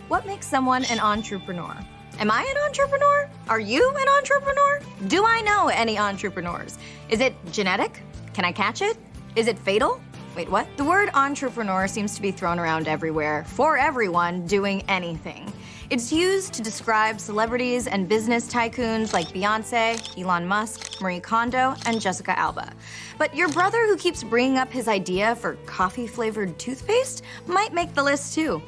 What makes someone an entrepreneur? Am I an entrepreneur? Are you an entrepreneur? Do I know any entrepreneurs? Is it genetic? Can I catch it? Is it fatal? Wait, what? The word entrepreneur seems to be thrown around everywhere for everyone doing anything. It's used to describe celebrities and business tycoons like Beyonce, Elon Musk, Marie Kondo, and Jessica Alba. But your brother who keeps bringing up his idea for coffee-flavored toothpaste might make the list too.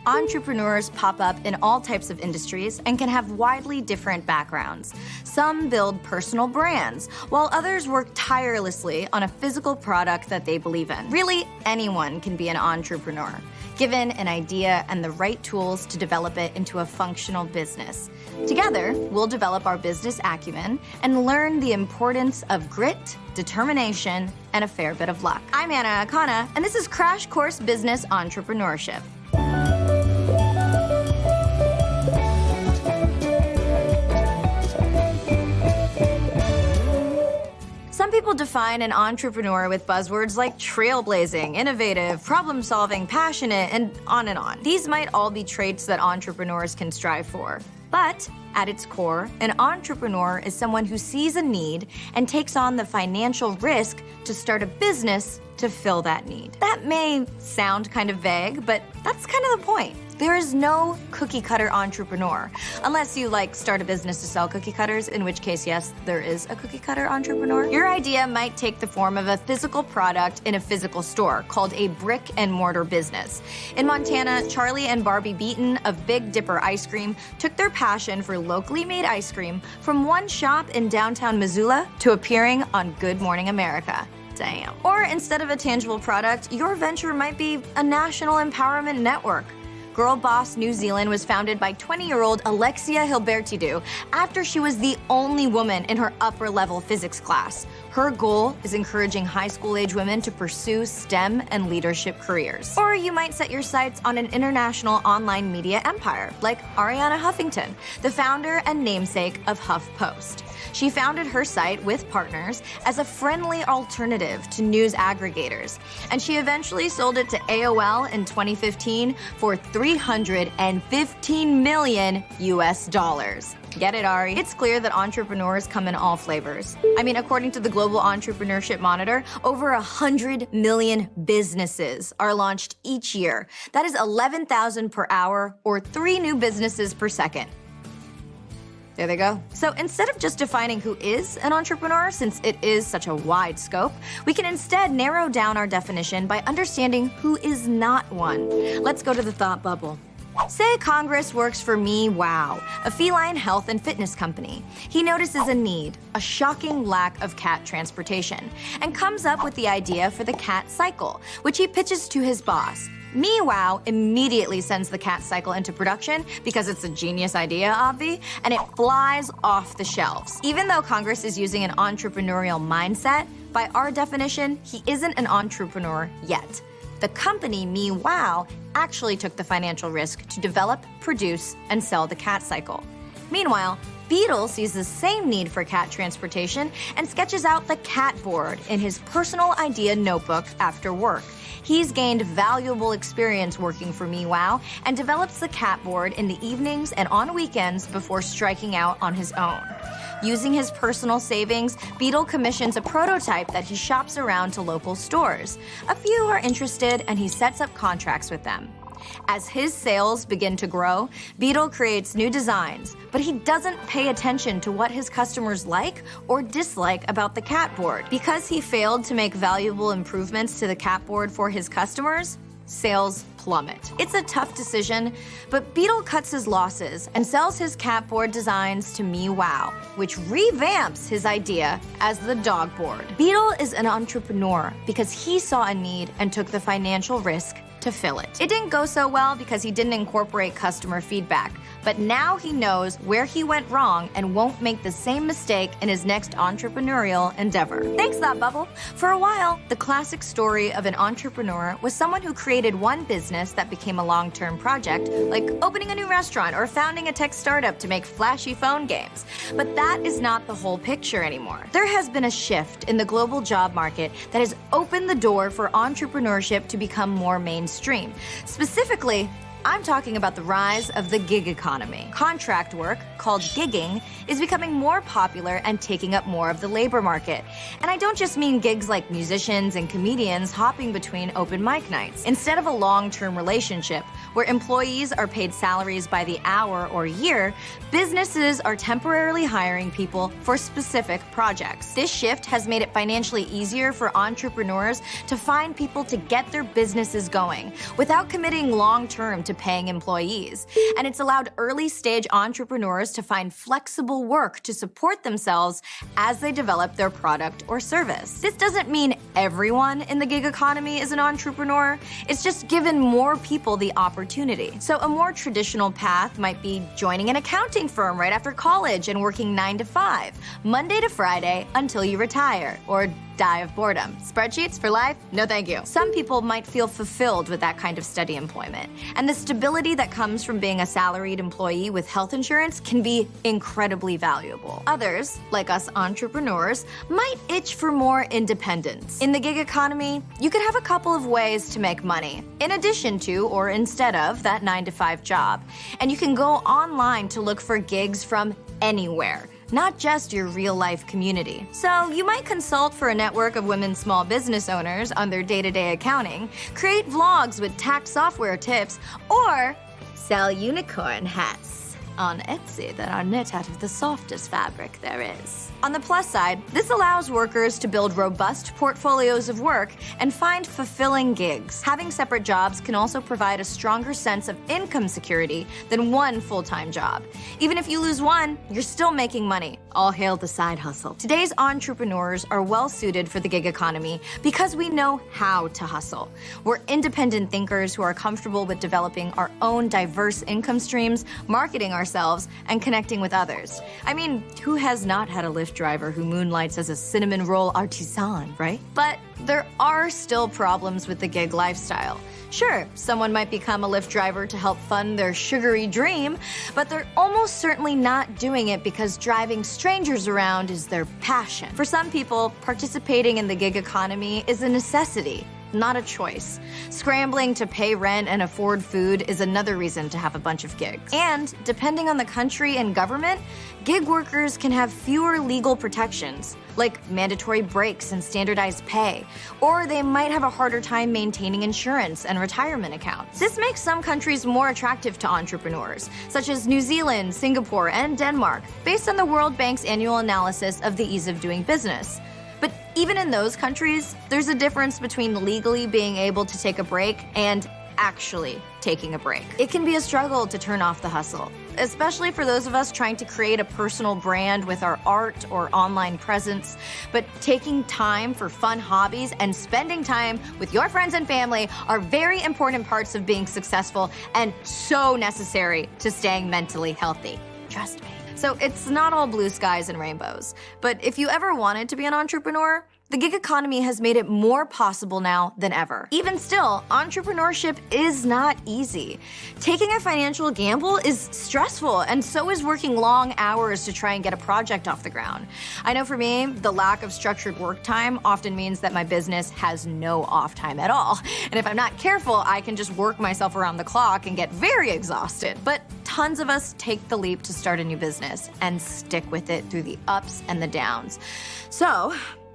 Entrepreneurs pop up in all types of industries and can have widely different backgrounds. Some build personal brands, while others work tirelessly on a physical product that they believe in. Really, anyone can be an entrepreneur, given an idea and the right tools to develop it into a functional business. Together, we'll develop our business acumen and learn the importance of grit, determination, and a fair bit of luck. I'm Anna Akana, and this is Crash Course Business Entrepreneurship. Some people define an entrepreneur with buzzwords like trailblazing, innovative, problem-solving, passionate, and on and on. These might all be traits that entrepreneurs can strive for. But at its core, an entrepreneur is someone who sees a need and takes on the financial risk to start a business to fill that need. That may sound kind of vague, but that's kind of the point. There is no cookie-cutter entrepreneur, unless you start a business to sell cookie cutters, in which case, yes, there is a cookie-cutter entrepreneur. Your idea might take the form of a physical product in a physical store called a brick-and-mortar business. In Montana, Charlie and Barbie Beaton of Big Dipper Ice Cream took their passion for locally made ice cream from one shop in downtown Missoula to appearing on Good Morning America. Damn. Or instead of a tangible product, your venture might be a national empowerment network. Girl Boss New Zealand was founded by 20-year-old Alexia Hilbertidou after she was the only woman in her upper-level physics class. Her goal is encouraging high school-age women to pursue STEM and leadership careers. Or you might set your sights on an international online media empire, like Arianna Huffington, the founder and namesake of HuffPost. She founded her site with partners as a friendly alternative to news aggregators, and she eventually sold it to AOL in 2015 for $315 million US. Get it, Ari? It's clear that entrepreneurs come in all flavors. According to the Global Entrepreneurship Monitor, over 100 million businesses are launched each year. That is 11,000 per hour, or 3 new businesses per second. There they go. So instead of just defining who is an entrepreneur, since it is such a wide scope, we can instead narrow down our definition by understanding who is not one. Let's go to the thought bubble. Say Congress works for MeWow, a feline health and fitness company. He notices a need, a shocking lack of cat transportation, and comes up with the idea for the cat cycle, which he pitches to his boss. MeWow immediately sends the cat cycle into production because it's a genius idea, obvi, and it flies off the shelves. Even though Congress is using an entrepreneurial mindset, by our definition, he isn't an entrepreneur yet. The company, MeWow, actually took the financial risk to develop, produce, and sell the cat cycle. Meanwhile, Beetle sees the same need for cat transportation and sketches out the cat board in his personal idea notebook after work. He's gained valuable experience working for MeWow and develops the cat board in the evenings and on weekends before striking out on his own. Using his personal savings, Beetle commissions a prototype that he shops around to local stores. A few are interested, and he sets up contracts with them. As his sales begin to grow, Beetle creates new designs, but he doesn't pay attention to what his customers like or dislike about the cat board. Because he failed to make valuable improvements to the cat board for his customers, sales plummet. It's a tough decision, but Beetle cuts his losses and sells his cat board designs to MeWow, which revamps his idea as the dog board. Beetle is an entrepreneur because he saw a need and took the financial risk to fill it. It didn't go so well because he didn't incorporate customer feedback, but now he knows where he went wrong and won't make the same mistake in his next entrepreneurial endeavor. Thanks, Thought Bubble. For a while, the classic story of an entrepreneur was someone who created one business that became a long-term project, like opening a new restaurant or founding a tech startup to make flashy phone games. But that is not the whole picture anymore. There has been a shift in the global job market that has opened the door for entrepreneurship to become more mainstream. Specifically, I'm talking about the rise of the gig economy. Contract work, called gigging, is becoming more popular and taking up more of the labor market. And I don't just mean gigs like musicians and comedians hopping between open mic nights. Instead of a long-term relationship, where employees are paid salaries by the hour or year, businesses are temporarily hiring people for specific projects. This shift has made it financially easier for entrepreneurs to find people to get their businesses going without committing long-term to paying employees. And it's allowed early-stage entrepreneurs to find flexible work to support themselves as they develop their product or service. This doesn't mean everyone in the gig economy is an entrepreneur. It's just given more people the opportunity. So a more traditional path might be joining an accounting firm right after college and working 9 to 5, Monday to Friday until you retire, or die of boredom. Spreadsheets for life? No thank you. Some people might feel fulfilled with that kind of steady employment, and the stability that comes from being a salaried employee with health insurance can be incredibly valuable. Others, like us entrepreneurs, might itch for more independence. In the gig economy, you could have a couple of ways to make money, in addition to or instead of that 9 to 5 job. And you can go online to look for gigs from anywhere, not just your real-life community. So you might consult for a network of women small business owners on their day-to-day accounting, create vlogs with tax software tips, or sell unicorn hats on Etsy that are knit out of the softest fabric there is. On the plus side, this allows workers to build robust portfolios of work and find fulfilling gigs. Having separate jobs can also provide a stronger sense of income security than one full-time job. Even if you lose one, you're still making money. All hail the side hustle. Today's entrepreneurs are well-suited for the gig economy because we know how to hustle. We're independent thinkers who are comfortable with developing our own diverse income streams, marketing ourselves, and connecting with others. I mean, who has not had a Lyft driver who moonlights as a cinnamon roll artisan, right? But there are still problems with the gig lifestyle. Sure, someone might become a Lyft driver to help fund their sugary dream, but they're almost certainly not doing it because driving strangers around is their passion. For some people, participating in the gig economy is a necessity, not a choice. Scrambling to pay rent and afford food is another reason to have a bunch of gigs. And depending on the country and government, gig workers can have fewer legal protections, like mandatory breaks and standardized pay, or they might have a harder time maintaining insurance and retirement accounts. This makes some countries more attractive to entrepreneurs, such as New Zealand, Singapore, and Denmark, based on the World Bank's annual analysis of the ease of doing business. But even in those countries, there's a difference between legally being able to take a break and actually taking a break. It can be a struggle to turn off the hustle, especially for those of us trying to create a personal brand with our art or online presence. But taking time for fun hobbies and spending time with your friends and family are very important parts of being successful and so necessary to staying mentally healthy. Trust me. So it's not all blue skies and rainbows. But if you ever wanted to be an entrepreneur, the gig economy has made it more possible now than ever. Even still, entrepreneurship is not easy. Taking a financial gamble is stressful, and so is working long hours to try and get a project off the ground. I know for me, the lack of structured work time often means that my business has no off time at all. And if I'm not careful, I can just work myself around the clock and get very exhausted. But tons of us take the leap to start a new business and stick with it through the ups and the downs. So,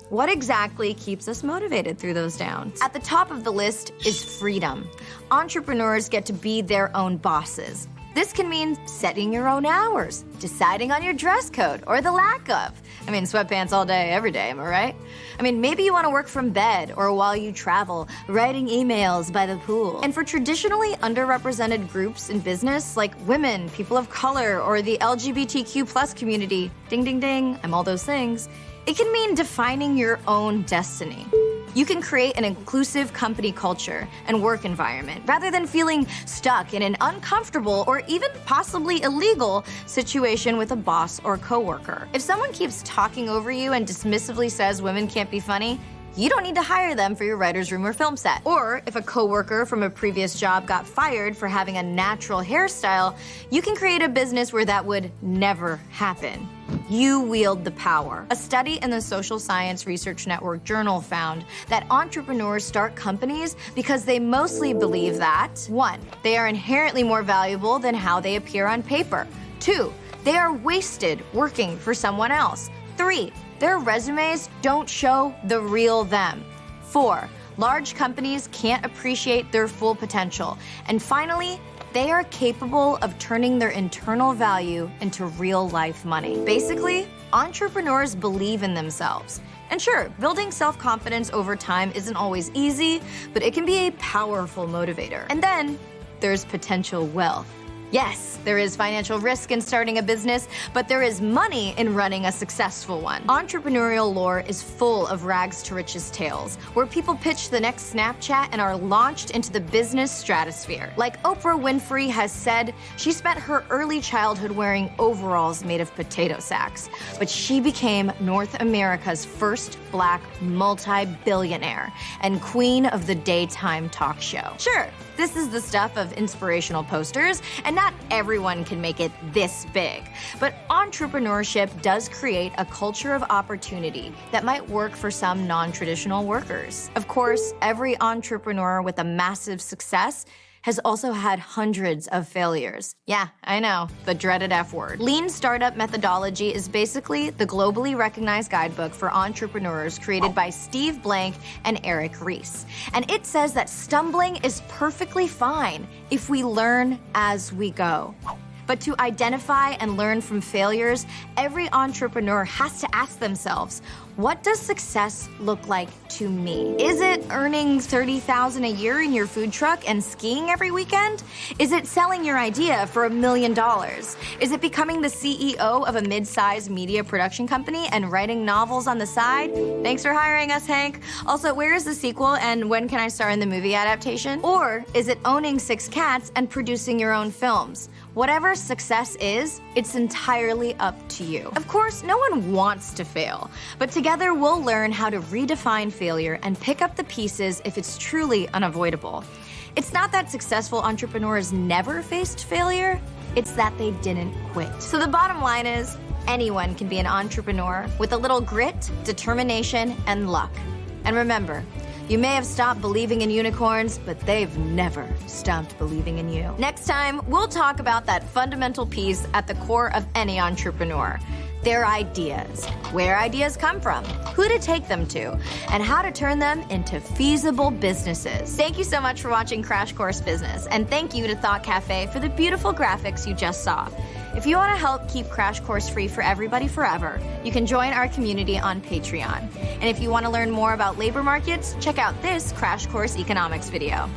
what exactly keeps us motivated through those downs? At the top of the list is freedom. Entrepreneurs get to be their own bosses. This can mean setting your own hours, deciding on your dress code, or the lack of. I mean, sweatpants all day, every day, am I right? I mean, maybe you want to work from bed or while you travel, writing emails by the pool. And for traditionally underrepresented groups in business, like women, people of color, or the LGBTQ+ community, ding, ding, ding, I'm all those things, it can mean defining your own destiny. You can create an inclusive company culture and work environment rather than feeling stuck in an uncomfortable or even possibly illegal situation with a boss or coworker. If someone keeps talking over you and dismissively says women can't be funny, you don't need to hire them for your writer's room or film set. Or if a coworker from a previous job got fired for having a natural hairstyle, you can create a business where that would never happen. You wield the power. A study in the Social Science Research Network Journal found that entrepreneurs start companies because they mostly believe that 1. They are inherently more valuable than how they appear on paper. 2. They are wasted working for someone else. 3. Their resumes don't show the real them. 4. Large companies can't appreciate their full potential. And finally, they are capable of turning their internal value into real-life money. Basically, entrepreneurs believe in themselves. And sure, building self-confidence over time isn't always easy, but it can be a powerful motivator. And then there's potential wealth. Yes, there is financial risk in starting a business, but there is money in running a successful one. Entrepreneurial lore is full of rags to riches tales, where people pitch the next Snapchat and are launched into the business stratosphere. Like Oprah Winfrey has said, she spent her early childhood wearing overalls made of potato sacks, but she became North America's first Black multi-billionaire and queen of the daytime talk show. Sure, this is the stuff of inspirational posters, and not everyone can make it this big. But entrepreneurship does create a culture of opportunity that might work for some non-traditional workers. Of course, every entrepreneur with a massive success has also had hundreds of failures. Yeah, I know, the dreaded F word. Lean Startup Methodology is basically the globally recognized guidebook for entrepreneurs created by Steve Blank and Eric Ries. And it says that stumbling is perfectly fine if we learn as we go. But to identify and learn from failures, every entrepreneur has to ask themselves, what does success look like to me? Is it earning $30,000 a year in your food truck and skiing every weekend? Is it selling your idea for $1 million? Is it becoming the CEO of a mid-sized media production company and writing novels on the side? Thanks for hiring us, Hank. Also, where is the sequel and when can I star in the movie adaptation? Or is it owning 6 cats and producing your own films? Whatever success is, it's entirely up to you. Of course, no one wants to fail, but together we'll learn how to redefine failure and pick up the pieces if it's truly unavoidable. It's not that successful entrepreneurs never faced failure, it's that they didn't quit. So the bottom line is, anyone can be an entrepreneur with a little grit, determination, and luck. And remember, you may have stopped believing in unicorns, but they've never stopped believing in you. Next time, we'll talk about that fundamental piece at the core of any entrepreneur. Their ideas, where ideas come from, who to take them to, and how to turn them into feasible businesses. Thank you so much for watching Crash Course Business, and thank you to Thought Cafe for the beautiful graphics you just saw. If you want to help keep Crash Course free for everybody forever, you can join our community on Patreon. And if you want to learn more about labor markets, check out this Crash Course Economics video.